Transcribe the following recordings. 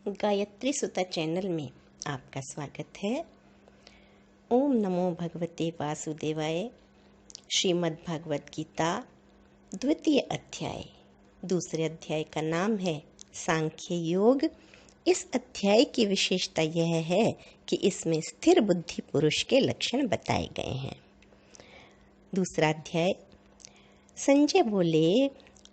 गायत्री सुता चैनल में आपका स्वागत है। ओम नमो भगवते वासुदेवाय। श्रीमद् भागवत गीता द्वितीय अध्याय। दूसरे अध्याय का नाम है सांख्य योग। इस अध्याय की विशेषता यह है कि इसमें स्थिर बुद्धि पुरुष के लक्षण बताए गए हैं। दूसरा अध्याय। संजय बोले,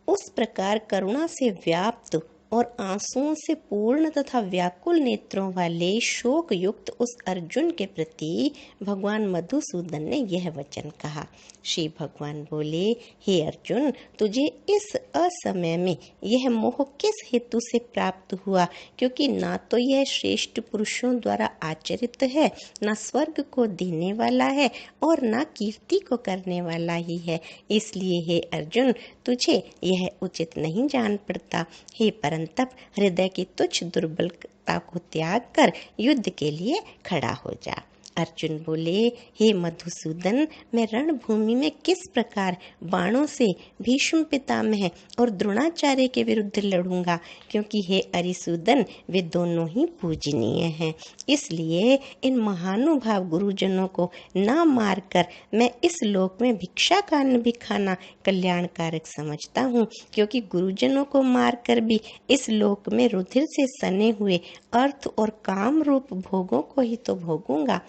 उस प्रकार करुणा से व्याप्त और आंसुओं से पूर्ण तथा व्याकुल नेत्रों वाले शोक युक्त उस अर्जुन के प्रति भगवान मधुसूदन ने यह वचन कहा। श्री भगवान बोले, हे अर्जुन, तुझे इस असमय में यह मोह किस हेतु से प्राप्त हुआ? क्योंकि ना तो यह श्रेष्ठ पुरुषों द्वारा आचरित है, ना स्वर्ग को देने वाला है और ना कीर्ति को करने वाला ही है। इसलिए हे अर्जुन, तुझे यह उचित नहीं जान पड़ता। हे परंतप, हृदय की तुच्छ दुर्बलता को त्याग कर युद्ध के लिए खड़ा हो जा। अर्जुन बोले, हे मधुसूदन, मैं रणभूमि में किस प्रकार बाणों से भीष्म पितामह और द्रोणाचार्य के विरुद्ध लड़ूंगा? क्योंकि हे अरिसूदन, वे दोनों ही पूजनीय हैं। इसलिए इन महानुभाव गुरुजनों को ना मारकर मैं इस लोक में भिक्षा का अन्न भी खाना कल्याणकारक समझता हूँ। क्योंकि गुरुजनों को मारकर भी इस लोक में रुधिर से सने हुए अर्थ और काम रूप भोगों को ही तो भोगूंगा।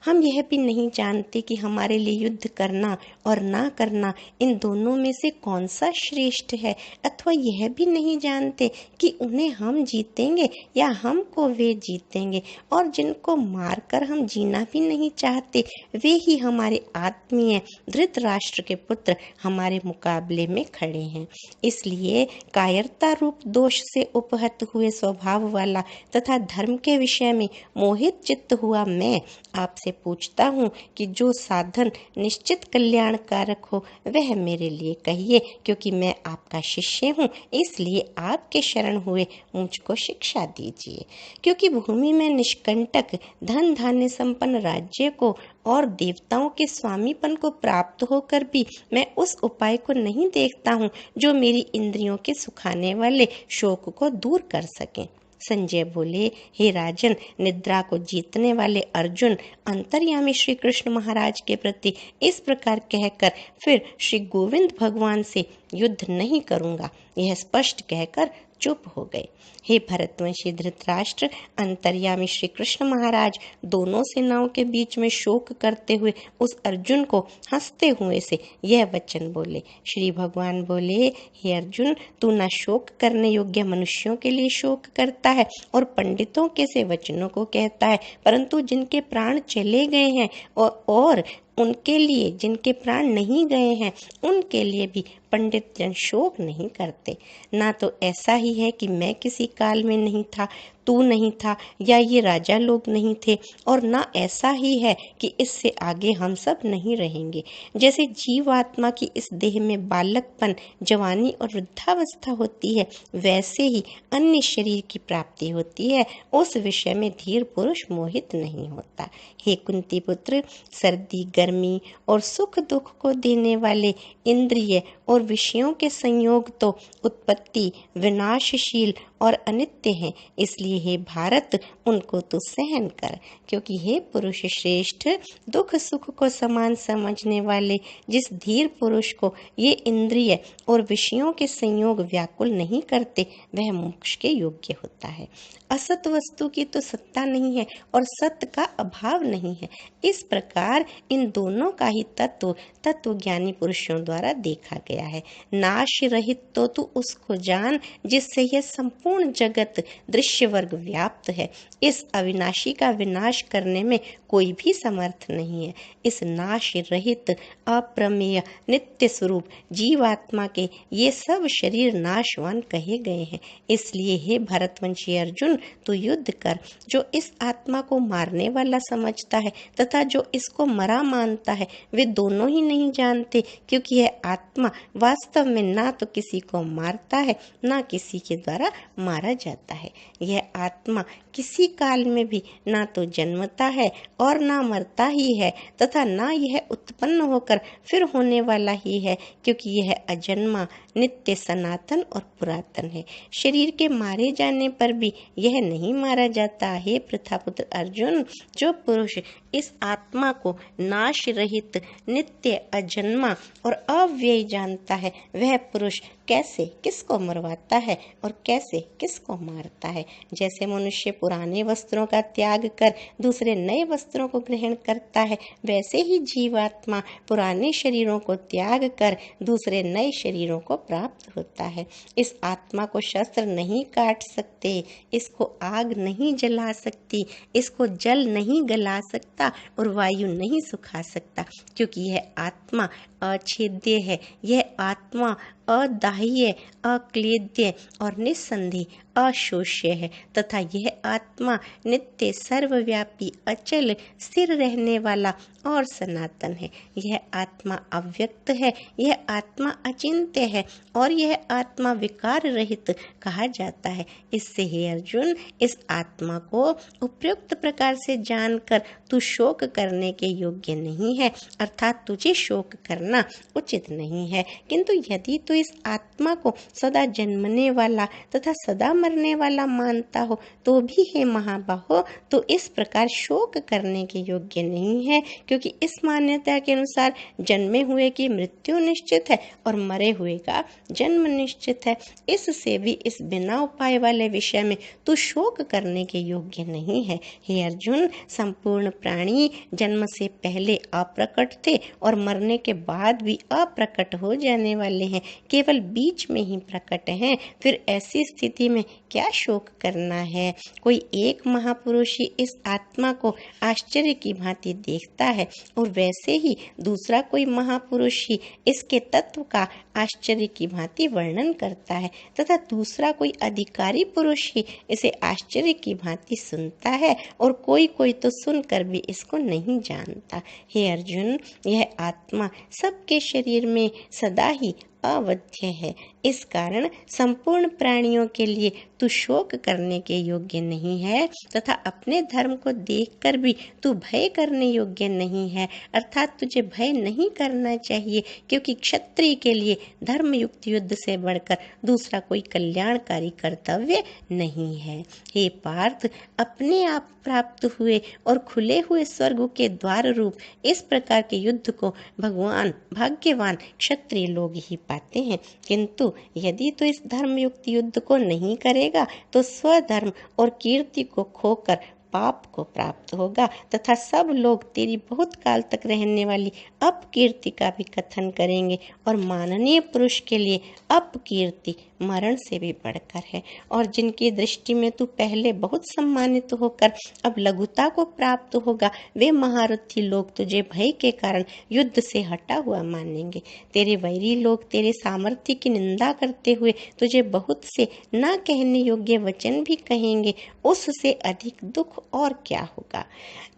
हम यह भी नहीं जानते कि हमारे लिए युद्ध करना और ना करना, इन दोनों में से कौन सा श्रेष्ठ है। अथवा यह भी नहीं जानते कि उन्हें हम जीतेंगे या हमको वे जीतेंगे। और जिनको मारकर हम जीना भी नहीं चाहते, वे ही हमारे आत्मीय धृतराष्ट्र के पुत्र हमारे मुकाबले में खड़े हैं। इसलिए कायरता रूप दोष से उपहत हुए स्वभाव वाला तथा धर्म के विषय में मोहित चित्त हुआ मैं आपसे पूछता हूँ कि जो साधन निश्चित कल्याणकारक हो वह मेरे लिए कहिए। क्योंकि मैं आपका शिष्य हूँ, इसलिए आपके शरण हुए मुझको शिक्षा दीजिए। क्योंकि भूमि में निष्कंटक धन धान्य संपन्न राज्य को और देवताओं के स्वामीपन को प्राप्त होकर भी मैं उस उपाय को नहीं देखता हूँ जो मेरी इंद्रियों के सुखाने वाले शोक को दूर कर सके। संजय बोले, हे राजन, निद्रा को जीतने वाले अर्जुन अंतर्यामी श्री कृष्ण महाराज के प्रति इस प्रकार कहकर फिर श्री गोविंद भगवान से युद्ध नहीं करूंगा, यह स्पष्ट कहकर चुप हो गए। हे भरतवंशी धृतराष्ट्र, अंतर्यामी श्री कृष्ण महाराज दोनों सेनाओं के बीच में शोक करते हुए उस अर्जुन को हंसते हुए से यह वचन बोले। श्री भगवान बोले, हे अर्जुन, तू न शोक करने योग्य मनुष्यों के लिए शोक करता है और पंडितों के से वचनों को कहता है, परंतु जिनके प्राण चले गए हैं और उनके लिए जिनके प्राण नहीं गए हैं उनके लिए भी पंडित जन शोक नहीं करते। ना तो ऐसा ही है कि मैं किसी काल में नहीं था, तू नहीं था, या ये राजा लोग नहीं थे, और ना ऐसा ही है कि इससे आगे हम सब नहीं रहेंगे। जैसे जीवात्मा की इस देह में बालकपन, जवानी और वृद्धावस्था होती है, वैसे ही अन्य शरीर की प्राप्ति होती है। उस विषय में धीर पुरुष मोहित नहीं होता। हे कुंती पुत्र, सर्दी गर्मी और सुख दुख को देने वाले इंद्रिय और विषयों के संयोग तो उत्पत्ति विनाशशील और अनित्य हैं। इसलिए हे भारत, उनको तू सहन कर। क्योंकि हे पुरुष श्रेष्ठ, दुख सुख को समान समझने वाले जिस धीर पुरुष को ये इंद्रिय और विषयों के संयोग व्याकुल नहीं करते, वह मोक्ष के योग्य होता है। असत वस्तु की तो सत्ता नहीं है और सत्य का अभाव नहीं है। इस प्रकार इन दोनों का ही तत्व ज्ञानी पुरुषों द्वारा देखा गया है। नाश रहित तो तू उसको जान जिससे यह संपूर्ण जगत दृश्य वर्ग व्याप्त है। इस अविनाशी का विनाश करने में कोई भी समर्थ नहीं है। इस नाश रहित अप्रमेय नित्य स्वरूप जीवात्मा के ये सब शरीर नाशवान कहे गए हैं। इसलिए हे भरतवंशी अर्जुन, तू युद्ध कर। जो इस आत्मा को मारने वाला समझता है तथा जो इसको मरा मानता है, वे दोनों ही नहीं जानते। क्योंकि यह आत्मा वास्तव में ना तो किसी को मारता है, ना किसी के द्वारा मारा जाता है। यह आत्मा किसी काल में भी ना तो जन्मता है और ना मरता ही है, तथा ना यह उत्पन्न होकर फिर होने वाला ही है, क्योंकि यह अजन्मा, नित्य, सनातन और पुरातन है। शरीर के मारे जाने पर भी यह नहीं मारा जाता। हे प्रथापुत्र अर्जुन, जो पुरुष इस आत्मा को नाश रहित, नित्य, अजन्मा और अव्ययी जानता है, वह पुरुष कैसे किसको मरवाता है और कैसे किसको मारता है। जैसे मनुष्य पुराने वस्त्रों का त्याग कर दूसरे नए वस्त्रों को ग्रहण करता है, वैसे ही जीवात्मा पुराने शरीरों को त्याग कर दूसरे नए शरीरों को प्राप्त होता है। इस आत्मा को शस्त्र नहीं काट सकते, इसको आग नहीं जला सकती, इसको जल नहीं गला सकता और वायु नहीं सुखा सकता, क्योंकि यह आत्मा अछेद्य है। यह आत्मा अदाह्य, अक्लेद्य और निस्संदेह अशोष्य है, तथा यह आत्मा नित्य, सर्वव्यापी, अचल, स्थिर रहने वाला और सनातन है। यह आत्मा अव्यक्त है, यह आत्मा अचिंत्य है और यह आत्मा विकार रहित कहा जाता है। इससे हे अर्जुन, इस आत्मा को उपयुक्त प्रकार से जानकर तू शोक करने के योग्य नहीं है, अर्थात तुझे शोक करना उचित नहीं है। किंतु यदि तू इस आत्मा को सदा जन्मने वाला तथा सदा मरने वाला मानता हो, तो भी हे महाबाहो, तो इस प्रकार शोक करने के योग्य नहीं है, क्योंकि इस मान्यता के अनुसार जन्मे हुए की मृत्यु निश्चित है और मरे हुए का जन्म निश्चित है। इससे भी इस बिना उपाय वाले विषय में तू शोक करने के योग्य नहीं है। हे अर्जुन, संपूर्ण प्राणी जन्म से पहले अप्रकट थे और मरने के बाद भी अप्रकट हो जाने वाले हैं, केवल बीच में ही प्रकट हैं। फिर ऐसी स्थिति में क्या शोक करना है? कोई एक महापुरुष ही इस आत्मा को आश्चर्य की भांति देखता है और वैसे ही दूसरा कोई महापुरुष ही इसके तत्व का आश्चर्य की भांति वर्णन करता है, तथा दूसरा कोई अधिकारी पुरुष ही इसे आश्चर्य की भांति सुनता है और कोई कोई तो सुनकर भी इसको नहीं जानता। हे अर्जुन, यह आत्मा सबके शरीर में सदा ही अवध्य है। इस कारण संपूर्ण प्राणियों के लिए तू शोक करने के योग्य नहीं है, तथा अपने धर्म को देखकर भी तू भय करने योग्य नहीं है, अर्थात तुझे भय नहीं करना चाहिए, क्योंकि क्षत्रिय के लिए धर्मयुक्त युद्ध से बढ़कर दूसरा कोई कल्याणकारी कर्तव्य नहीं है। हे पार्थ, अपने आप प्राप्त हुए और खुले हुए स्वर्ग के द्वार रूप इस प्रकार के युद्ध को भगवान भाग्यवान क्षत्रिय लोग ही पाते हैं। किंतु यदि तो इस धर्मयुक्त युद्ध को नहीं करेगा तो स्वधर्म और कीर्ति को खोकर पाप को प्राप्त होगा, तथा सब लोग तेरी बहुत काल तक रहने वाली अपकीर्ति का भी कथन करेंगे, और माननीय पुरुष के लिए अपकीर्ति मरण से भी बढ़कर है। और जिनकी दृष्टि में तू पहले बहुत सम्मानित होकर अब लघुता को प्राप्त होगा, वे महारथी लोग तुझे भय के कारण युद्ध से हटा हुआ मानेंगे। तेरे वैरी लोग तेरे सामर्थ्य की निंदा करते हुए तुझे बहुत से न कहने योग्य वचन भी कहेंगे। उससे अधिक दुख और क्या होगा?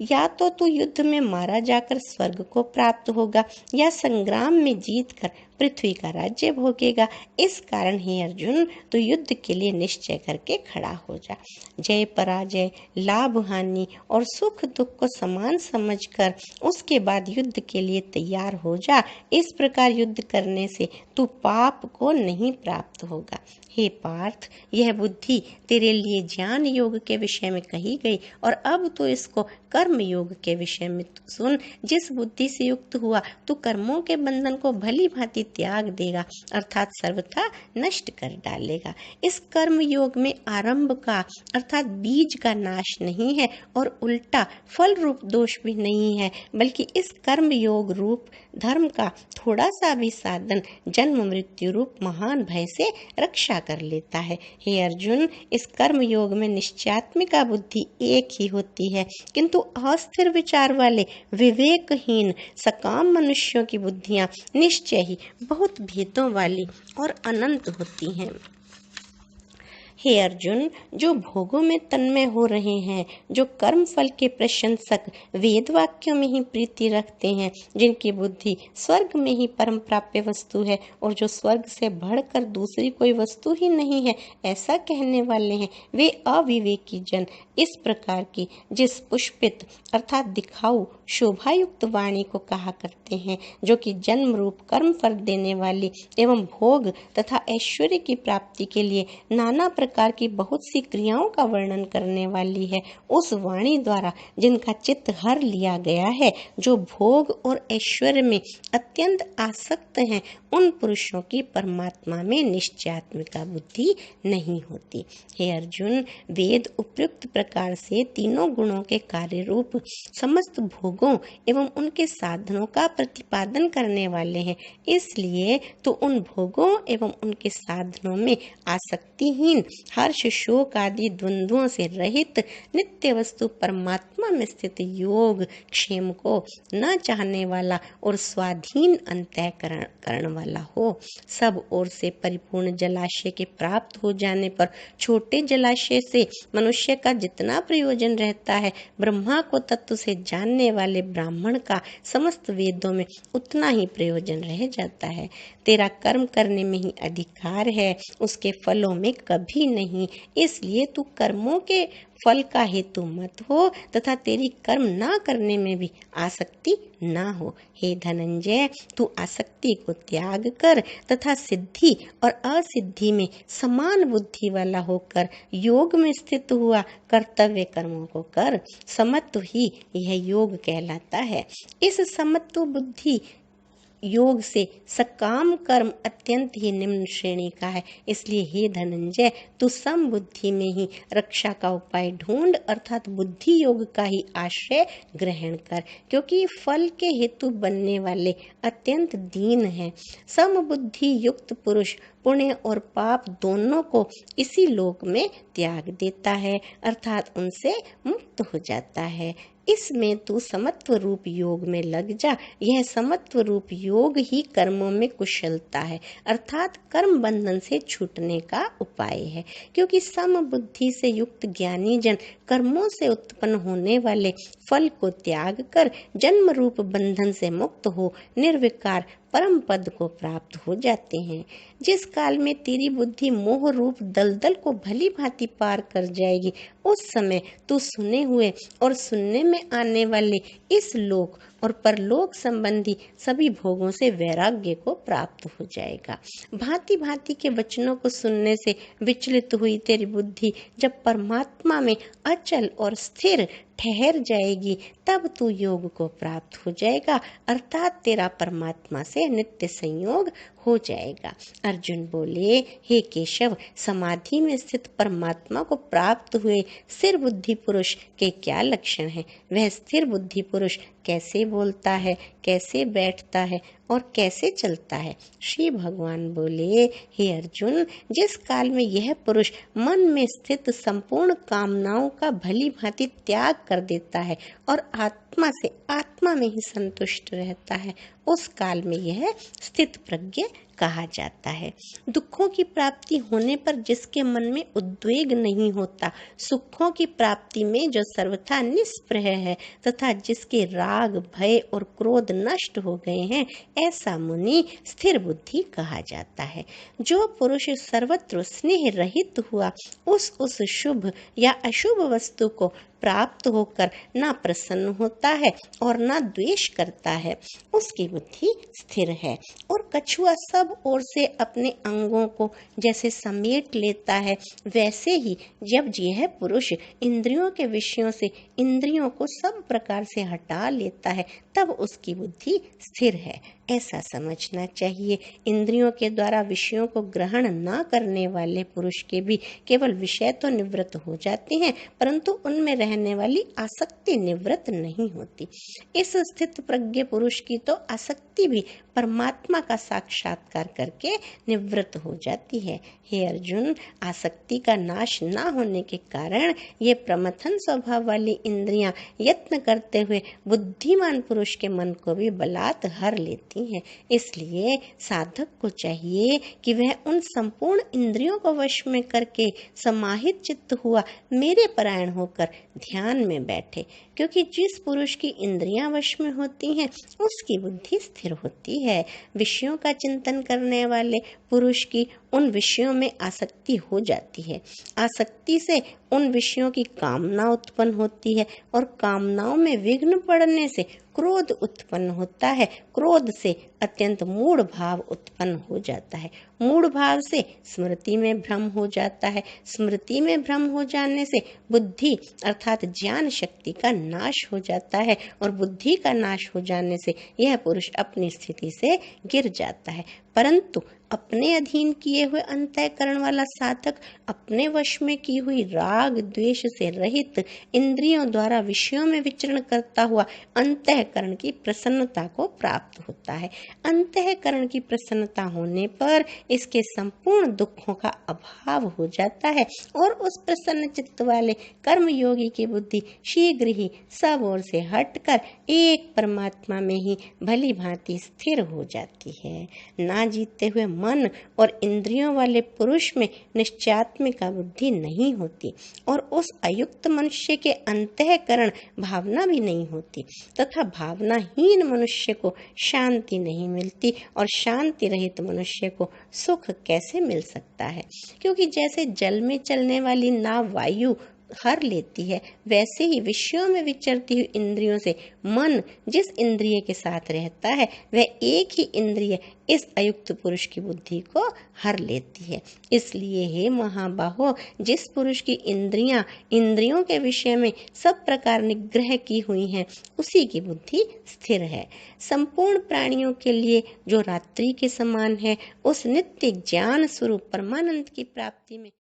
या तो तू युद्ध में मारा जाकर स्वर्ग को प्राप्त होगा, या संग्राम में जीतकर पृथ्वी का राज्य भोगेगा। इस कारण ही अर्जुन, तू युद्ध के लिए निश्चय करके खड़ा हो जा। जय पराजय, लाभ हानि और सुख दुख को समान समझकर उसके बाद युद्ध के लिए तैयार हो जा। इस प्रकार युद्ध करने से तू पाप को नहीं प्राप्त होगा। हे पार्थ, यह बुद्धि तेरे लिए ज्ञान योग के विषय में कही गई, और अब तो इसको कर्म योग के विषय में सुन। जिस बुद्धि से युक्त हुआ तू कर्मों के बंधन को भली भांति त्याग देगा, अर्थात सर्वथा नष्ट कर डालेगा। इस कर्म योग में आरंभ का अर्थात बीज का नाश नहीं है और उल्टा फल रूप दोष भी नहीं है, बल्कि इस कर्म योग रूप धर्म का थोड़ा सा भी साधन जन्म मृत्यु रूप महान भय से रक्षा कर लेता है। हे अर्जुन, इस कर्म योग में निश्चयात्मिका बुद्धि एक ही होती है, किंतु अस्थिर विचार वाले विवेकहीन सकाम मनुष्यों की बुद्धियां निश्चय ही बहुत भेदों वाली और अनंत होती हैं। हे अर्जुन, जो भोगों में तन्मय हो रहे हैं, जो कर्म फल के प्रशंसक वेद वाक्यों में ही प्रीति रखते हैं, जिनकी बुद्धि स्वर्ग में ही परम प्राप्य वस्तु है और जो स्वर्ग से बढ़कर दूसरी कोई वस्तु ही नहीं है, ऐसा कहने वाले हैं, वे अविवेकी जन इस प्रकार की जिस पुष्पित अर्थात दिखाऊ शोभायुक्त वाणी को कहा करते हैं, जो कि जन्म रूप कर्म फल देने वाली एवं भोग तथा ऐश्वर्य की प्राप्ति के लिए नाना प्रकार की बहुत सी क्रियाओं का वर्णन करने वाली है, उस वाणी द्वारा जिनका चित्त हर लिया गया है, जो भोग और ऐश्वर्य में अत्यंत आसक्त हैं, उन पुरुषों की परमात्मा में निश्चयात्मिका बुद्धि नहीं होती। हे अर्जुन, वेद उपयुक्त प्रकार से तीनों गुणों के कार्य रूप समस्त भोगों एवं उनके साधनों का प्रतिपादन करने वाले हैं, इसलिए तो उन भोगों एवं उनके साधनों में आसक्तिहीन, हर्ष शोक आदि द्वंद्वों से रहित नित्य वस्तु परमात्मा में स्थित योग क्षेम को न चाहने वाला और स्वाधीन अंतःकरण वाला हो। सब ओर से परिपूर्ण जलाशय के प्राप्त हो जाने पर छोटे जलाशय से मनुष्य का जितना प्रयोजन रहता है, ब्रह्मा को तत्व से जानने वाले ब्राह्मण का समस्त वेदों में उतना ही प्रयोजन रह जाता है। तेरा कर्म करने में ही अधिकार है, उसके फलों में कभी नहीं, इसलिए तू कर्मों के फल का हेतु मत हो तथा तेरी कर्म ना करने में भी आसक्ति ना हो। हे धनंजय, तू आसक्ति को त्याग कर तथा सिद्धि और असिद्धि में समान बुद्धि वाला होकर योग में स्थित हुआ कर्तव्य कर्मों को कर। समत्व ही यह योग कहलाता है। इस समत्व बुद्धि योग से सकाम कर्म अत्यंत ही निम्न श्रेणी का है, इसलिए हे धनंजय, तू सम बुद्धि में ही रक्षा का उपाय ढूंढ अर्थात बुद्धि योग का ही आश्रय ग्रहण कर, क्योंकि फल के हेतु बनने वाले अत्यंत दीन है। सम बुद्धि युक्त पुरुष पुण्य और पाप दोनों को इसी लोक में त्याग देता है अर्थात उनसे मुक्त हो जाता है। इसमें तू समत्व रूप योग में लग जा। यह समत्व रूप योग ही कर्मों में कुशलता है अर्थात कर्म बंधन से छूटने का उपाय है, क्योंकि सम बुद्धि से युक्त ज्ञानी जन कर्मों से उत्पन्न होने वाले फल को त्याग कर जन्म रूप बंधन से मुक्त हो निर्विकार परम पद को प्राप्त हो जाते हैं। जिस काल में तेरी बुद्धि मोह रूप दलदल को भली भांति पार कर जाएगी, उस समय तू सुने हुए और सुनने में आने वाले इस लोक और परलोक संबंधी सभी भोगों से वैराग्य को प्राप्त हो जाएगा। भांति भांति के वचनों को सुनने से विचलित हुई तेरी बुद्धि जब परमात्मा में अचल और स्थिर ठहर जाएगी, तब तू योग को प्राप्त हो जाएगा अर्थात तेरा परमात्मा से नित्य संयोग हो जाएगा। अर्जुन बोले, हे केशव, समाधि में स्थित परमात्मा को प्राप्त हुए स्थिर बुद्धि पुरुष के क्या लक्षण हैं? वह स्थिर बुद्धि पुरुष कैसे बोलता है, कैसे बैठता है और कैसे चलता है? श्री भगवान बोले, हे अर्जुन, जिस काल में यह पुरुष मन में स्थित संपूर्ण कामनाओं का भली भांति त्याग कर देता है और आत्मा से आत्मा में ही संतुष्ट रहता है, उस काल में यह स्थित प्रज्ञ कहा जाता है। दुखों की प्राप्ति होने पर जिसके मन में उद्वेग नहीं होता, सुखों की प्राप्ति में जो सर्वथा निस्पृह है तथा जिसके राग भय और क्रोध नष्ट हो गए हैं, ऐसा मुनि स्थिर बुद्धि कहा जाता है। जो पुरुष सर्वत्र स्नेह रहित हुआ उस शुभ या अशुभ वस्तु को प्राप्त होकर ना प्रसन्न होता है और ना द्वेष करता है, उसकी बुद्धि स्थिर है। और कछुआ सब ओर से अपने अंगों को जैसे समेट लेता है, वैसे ही जब यह पुरुष इंद्रियों के विषयों से इंद्रियों को सब प्रकार से हटा लेता है, तब उसकी बुद्धि स्थिर है, ऐसा समझना चाहिए। इंद्रियों के द्वारा विषयों को ग्रहण न करने वाले पुरुष के भी केवल विषय तो निवृत्त हो जाते हैं, परंतु उनमें रहने वाली आसक्ति निवृत्त नहीं होती। इस स्थित प्रज्ञ पुरुष की तो आसक्ति भी परमात्मा का साक्षात्कार करके निवृत्त हो जाती है। हे अर्जुन, आसक्ति का नाश ना होने के कारण ये प्रमथन स्वभाव वाली इंद्रियां यत्न करते हुए बुद्धिमान पुरुष के मन को भी बलात् हर लेती हैं। इसलिए साधक को चाहिए कि वह उन संपूर्ण इंद्रियों को वश में करके समाहित चित्त हुआ मेरे परायण होकर ध्यान में बैठे, क्योंकि जिस पुरुष की इंद्रियां वश में होती हैं उसकी बुद्धि स्थिर होती है। विषयों का चिंतन करने वाले पुरुष की उन विषयों में आसक्ति हो जाती है। आसक्ति से उन विषयों की कामना उत्पन्न होती है और कामनाओं में विघ्न पड़ने से क्रोध उत्पन्न होता है। क्रोध से अत्यंत मूढ़ भाव उत्पन्न हो जाता है। मूढ़ भाव से स्मृति में भ्रम हो जाता है। स्मृति में भ्रम हो जाने से बुद्धि अर्थात ज्ञान शक्ति का नाश हो जाता है और बुद्धि का नाश हो जाने से यह पुरुष अपनी स्थिति से गिर जाता है। परंतु अपने अधीन किए हुए अंतःकरण वाला साधक अपने वश में की हुई राग द्वेष से रहित इंद्रियों द्वारा विषयों में विचरण करता हुआ अंतःकरण की प्रसन्नता को प्राप्त होता है। अंतःकरण की प्रसन्नता होने पर इसके संपूर्ण दुखों का अभाव हो जाता है और उस प्रसन्न चित्त वाले कर्म योगी की बुद्धि शीघ्र ही सब ओर से हटकर एक परमात्मा में ही भली भांति स्थिर हो जाती है। ना जीते हुए मन और इंद्रियों वाले पुरुष में निश्चयात्मिका बुद्धि नहीं होती और उस अयुक्त मनुष्य के अंतःकरण भावना भी नहीं होती तथा भावनाहीन मनुष्य को शांति नहीं मिलती और शांति रहित मनुष्य को सुख कैसे मिल सकता है। क्योंकि जैसे जल में चलने वाली नाव वायु हर लेती है, वैसे ही विषयों में विचरती हुई इंद्रियों से मन जिस इंद्रिय के साथ रहता है वह एक ही इंद्रिय इस अयुक्त पुरुष की बुद्धि को हर लेती है। इसलिए हे महाबाहो, जिस पुरुष की इंद्रियां इंद्रियों के विषय में सब प्रकार निग्रह की हुई हैं उसी की बुद्धि स्थिर है। संपूर्ण प्राणियों के लिए जो रात्रि के समान है, उस नित्य ज्ञान स्वरूप परमानंद की प्राप्ति में